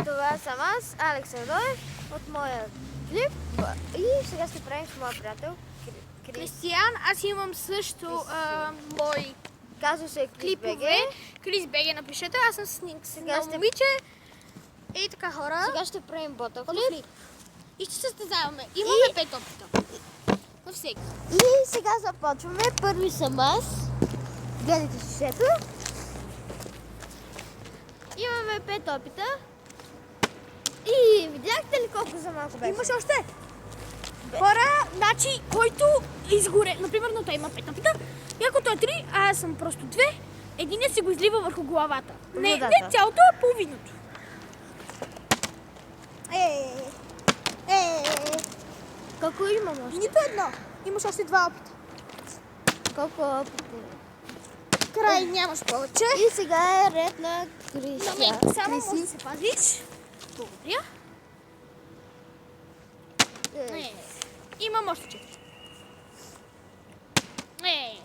Това съм аз, Алекс Радоев, от моя клип. И сега ще правим с моя приятел Кристиян. Аз имам също мой Казва се клипове. Крис БГ напишете. Аз съм с едно ще- момиче. И така, хора. Сега ще правим ботофлип. Ботофлип. И ще се състезаваме. Имаме 5 опита. На всеки. И сега започваме. Първи съм аз. Гледайте шишето. Имаме 5 опита. И видяхте ли колко за малко беше? Имаш още. Хора, значи, който изгоре, например, той има 5 опита, и ако той е 3, а аз съм просто 2, единият си го излива върху главата. Не цялото, а половиното. Колко имам още? Нито едно. Имаш още 2 опита. Колко опита? Край, нямаш повече. И сега е ред на Кристиян. Само може да се пазиш. Благодаря. Имам още 4.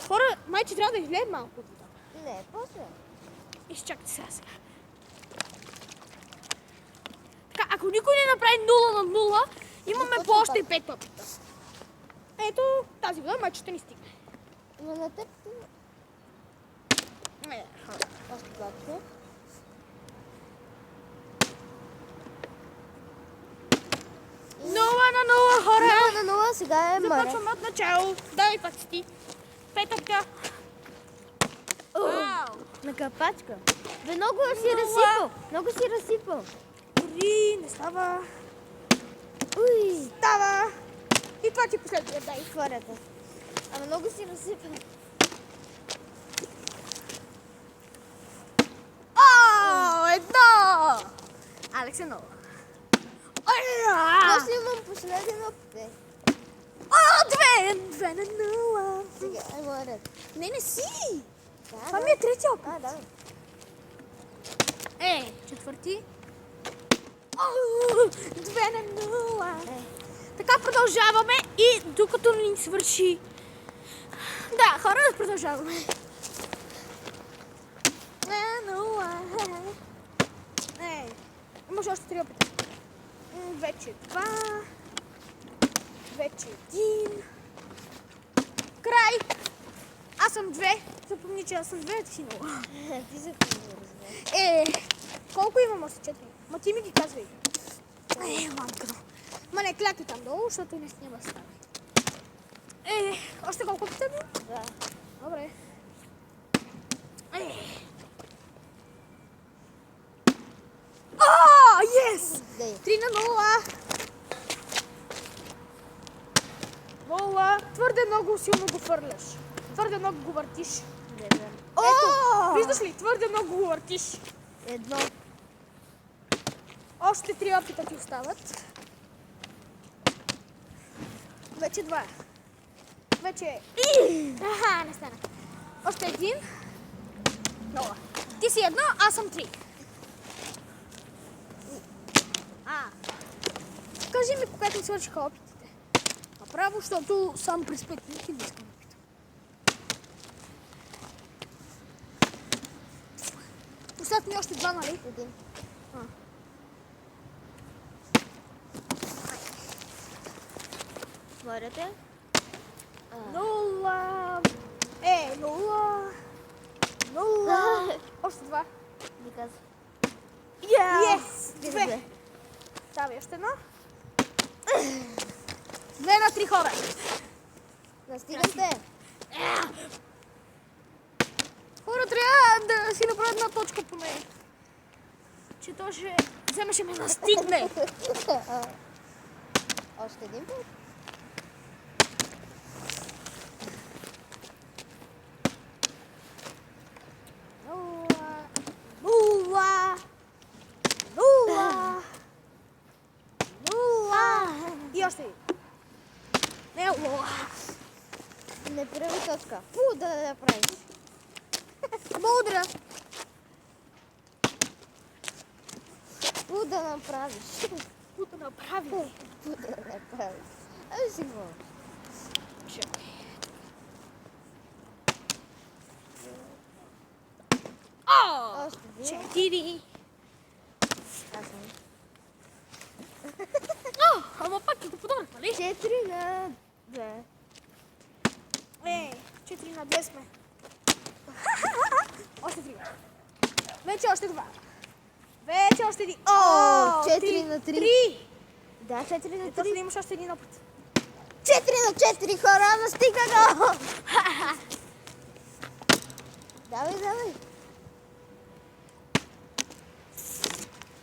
Хора, майче трябва да излеем малко от вода. Не, после. Изчакайте сега. Така, ако никой не направи 0 на 0, имаме по още 5 опита. Ето, тази вода майче ще ни стигне. Но на теб ти... Още 2 опита. Нула на 0, хора! 0 на 0, сега е море. Започваме от начало. Давай пак си ти. 5 опита. Вау! На капачка. Бе, много си разсипал. Много си разсипал. 3, не става. Уй, Става. И това ти последния, дай. хората. Ама много си разсипал. Едно! Алекс е 0. После имам последен опит. 2 на 0. Сега е моя ред. Не си. Да, Това ми е трети опит. да. Четвърти. 2 на 0. Така продължаваме и докато ни свърши. Да, хора, продължаваме. 2 на 0. Имаш още 3 опита. Вече 2. Вече 1. Край. Аз съм 2. Запомни, че аз съм 2, ти си 0. Ти се разбира. Колко имам още 4? Ма ти ми ги казвай. Мамка. Ма не кляти там долу, защото не снима да стане. Още колко опита ми? Да. Добре. Yes! 3 на 0. 0. Твърде много силно го фърляш. Твърде много го въртиш. Ето, виждаш ли? Твърде много го въртиш. Едно. Още 3 опита ти остават. Вече 2. Вече... Аха, не стана. Още 1. 0. Ти си 1, аз съм 3. Кажи ми, когато ми свършиха опитите. Направо, защото сам през 5 минути не искам опита. Остават ми още 2, нали? Един. Моят е? 0. 0. 0. Още 2. Ми каза. Yes! 2. Стави още едно. 2 на 3 хора. Настигайте. Хора, трябва да си направя една точка по нея. Че то ще вземеше ме настигне. Още един път. И още един. Не, лола. Не прави точка. Да направиш. Благодаря. Да направиш. Да направи. Да направиш. Ай си го. Чакай. Още един. 4. 4 на 2. 4 на 2 сме. Още 3. Вече още 2. Вече още 1. О, 4 на 3. 3. Да, 4 на После 3. да имаш още един опит. 4 на 4, хора, ама стига го! Давай, давай.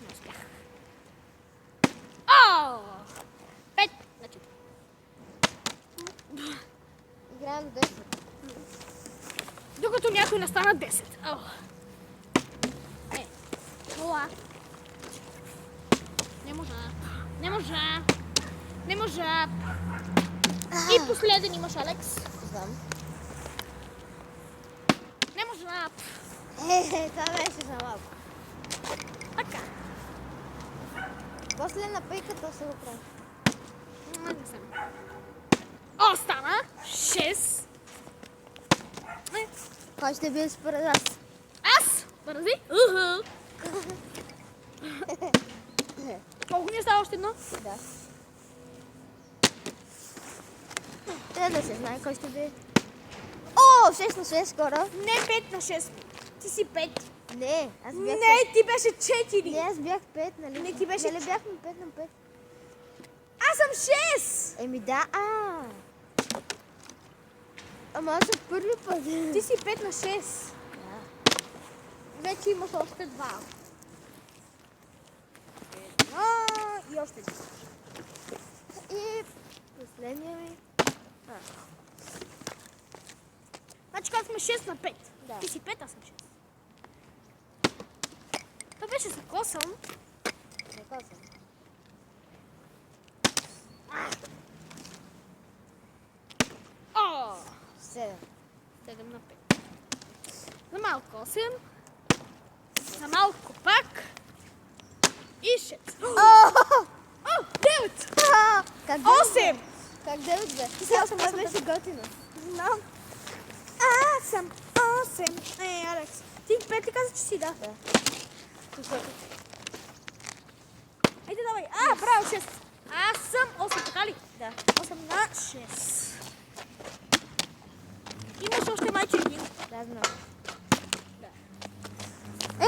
Не успях. О! 5 на 4. Играем до 10. Докато някой не стана 10. О. Ела. Не можа. Не можа. Не можа. И последен имаш, Алекс. Знам. Не можа. Това беше за малко. Така. После на пейката се го прави. Не съм. О, стана. 6. Кой ще бие според вас? Аз. Бързи. Колко ни става още едно? Да. Трябва да се знае кой ще бие. О, 6 на 6 скоро. Не 5 на 6. Ти си 5. Не, аз бях Не, ти беше 4. Не, аз бях 5, нали? Не, ти беше- Нали бяхме 5 на 5? Аз съм 6. Еми да, Ама аз съм първи път. Ти си 5 на 6. Да. Вече имаш още 2. Едно и още 2. И последния ми. Значи как сме 6 на 5. Да. Ти си 5, аз съм 6. Това беше за косъм. Така съм. О! 7. 7 на 5. За малко 8. За малко пак. И 6. О! 9. Как 8. Как 9 бе? Ти си 8, Това аз съм беше готино. Знам. Аз съм 8. Алекс. Ти 5 ли каза, че си, да? Да. Айде, давай. Браво, 6. Аз съм 8, така ли? Да. 8 на 6. Имаш още майче един. Да, знам.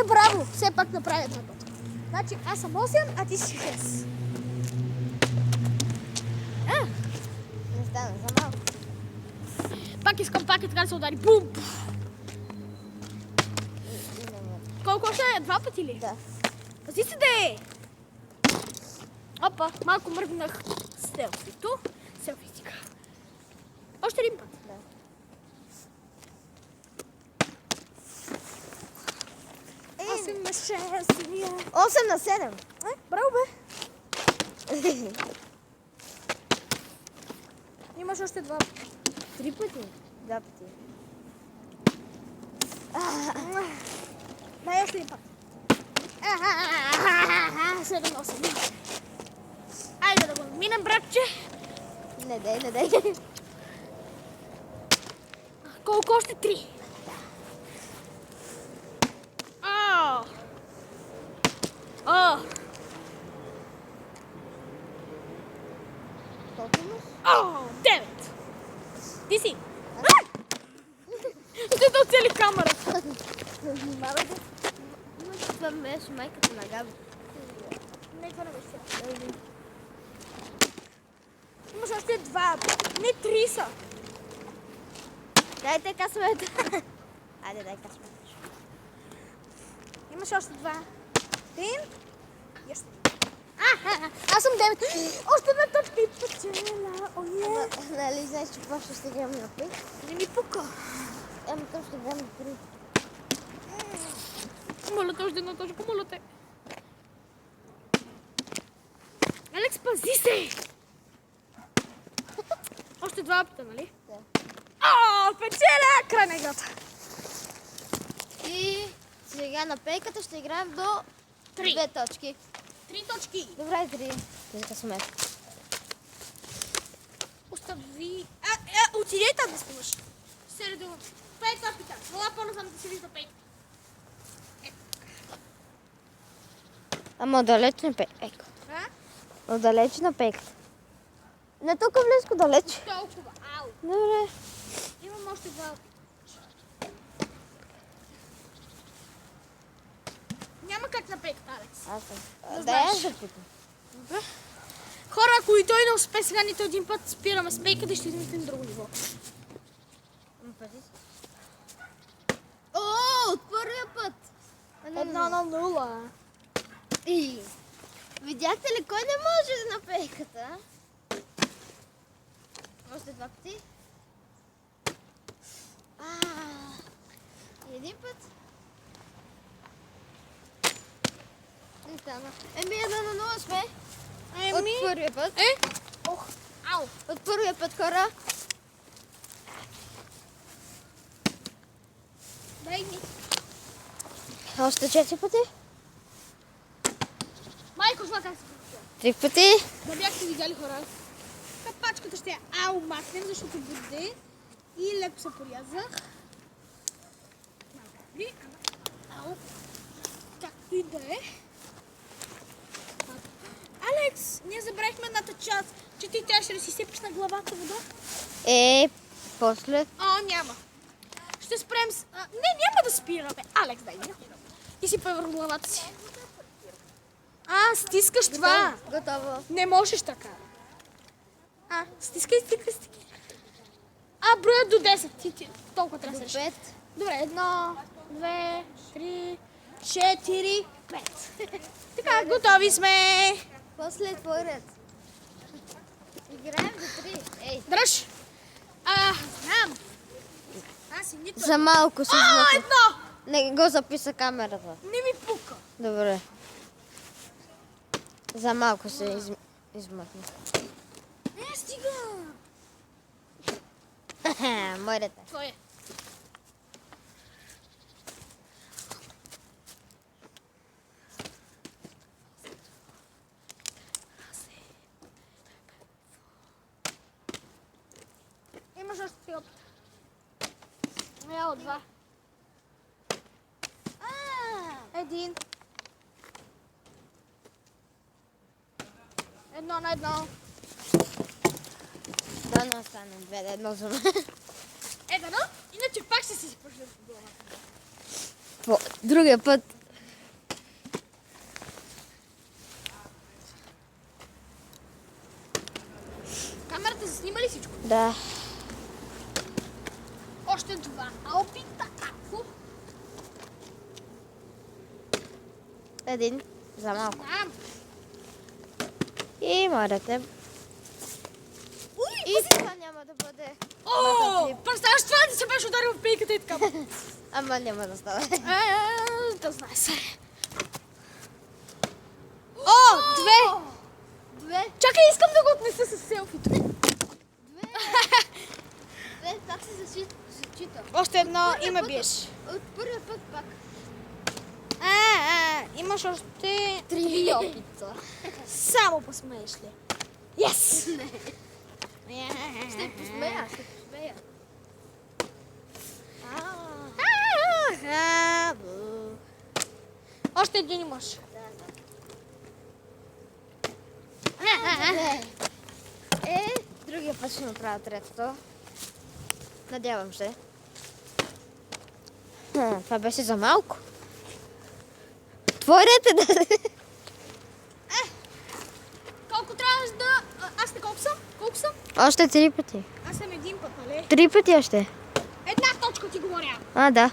Браво! Все пак направи една точка. Значи аз съм 8, а ти си 6. Не стана за малко. Пак искам пак така да се удари. Бум! Колко още е? 2 пъти ли? Да. Пази се, де! Опа, малко мръднах селфито. Селфистика. Още един път. Да. Е, 8 на 6. 8 на 7. Браво, бе. Имаш още 2. 3 пъти. 2 пъти. Дай още един път. 7 на 8. Айде да го минем, братче. Не дай. Колко още? 3. Колко имаш? 9. Ти си. Ще да оцели камерата. Внимавай да. Но това беше майката на Габи. Не, това не беше тя. Имаш още 2. Не, 3 са. Дайте късмет. Айде, дай късмет. Имаш още 2. 1. И още. Аз съм 9. Още една точка и печеля. Ама, нали знаеш, че после ще играем на 5? Не ми пука. Ама там ще играем на 3. Моля те, още една точка, моля те. Алекс, пази се! Още 2 опита, нали? Да. Печеля! Край на играта. И сега на пейката ще играем до 3. 2 точки. 3 точки. Добре, 3. За късмет. Остави... Отидей там да спомаш. Середо. 5 опита. Мола по-назам да се вижда 5. Ама отдалеч на пейката. Отдалеч на пейката. Не толкова близко, далеч. Толкова. Ау. Добре. Имам още два. Няма как на пейката, Алекс. Аз съм. Не Да, аз знаеш. да питам. Хора, ако и той не успе сега нито един път, спираме с пейката и ще измислим друго ниво. О, от първия път. 1-0. И видяхте ли кой не може на пейката? Още два пъти. И един път. Не стана. Еми 1-0 сме. От първия път. Ох, ау. От първия път, хора. Дай ми. Още 4 пъти. Майко, това как се получава. 3 пъти. Да бяхте видяли, хора. Капачката ще я махнем, защото бъде. И леко се порязах. Малко ли? Ау. Както и да е. Алекс, ние забравихме едната част, че ти трябваше да си сипиш на главата вода. После. Няма. Ще спрем с... няма да спираме. Алекс, дай ми. Ти си върху главата си. Стискаш това. Готово. Не можеш така. Стискай. Броя до 10. Ти толкова До тръсеш. 5. Добре, 1, 2, 3, 4, 5. Така, готови сме. После твой ред. Играем за 3. Ей. Дръж. Знам. Аз и нито. За малко си измъкна. Едно. Не го записа камерата. Не ми пука. Добре. За малко се измъкна. Не, стига. Мой ред. Твое. Имаш още три опита. Два. Един. 1-1. Да не остане 2-1 за мен. Едно. Иначе пак ще си сипаш в главата. Другия път. Камерата заснима ли всичко? Да. Още два. Опита. Един. За малко. Знам. И мой ред е. И това няма да бъде. Представяш това да се беше ударил в пейката и така. Ама няма да става. Да знае се. Две. Чакай, искам да го отнеса с селфито. Две. Пак се зачита. Още едно и ме биеш. От първия път пак. Имаш още 3 опита. Само посмееш ли? Yes! Ще посмея. Още един имаш. Другия път ще направя третото. Надявам се. Това беше за малко. Твой ред е да... Колко трябваш да... Аз не колко съм? Още 3 пъти. Аз съм един път, нали? 3 пъти още. Една точка ти говоря. Да.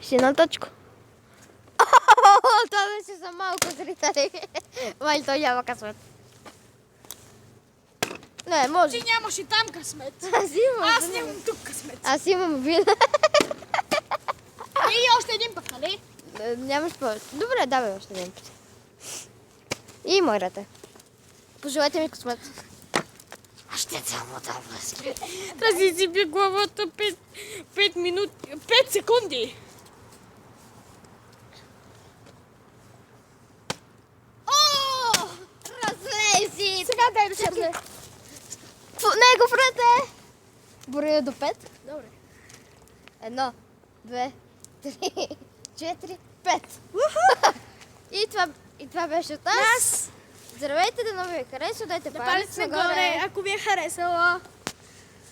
Ще една точка. Това беше за малко, зрители. Май той няма късмет. Не, може. Ти нямаш и там късмет. Аз имам. нямам тук късмет. Аз имам вина. И още един път, нали? Нямаш повече. Добре, давай още един път. И мой ред е. Пожелайте ми късмет. Ще само да възпри. Да си сипи главата 5 минути, 5 секунди. Разлей си! Сега дай да се разле. Него пред е! Броя до 5. Добре. 1, 2, 3, 4, 5. И това беше от нас. Здравейте, да много ви е харесало, дайте Палец палец нагоре, ако ви е харесало.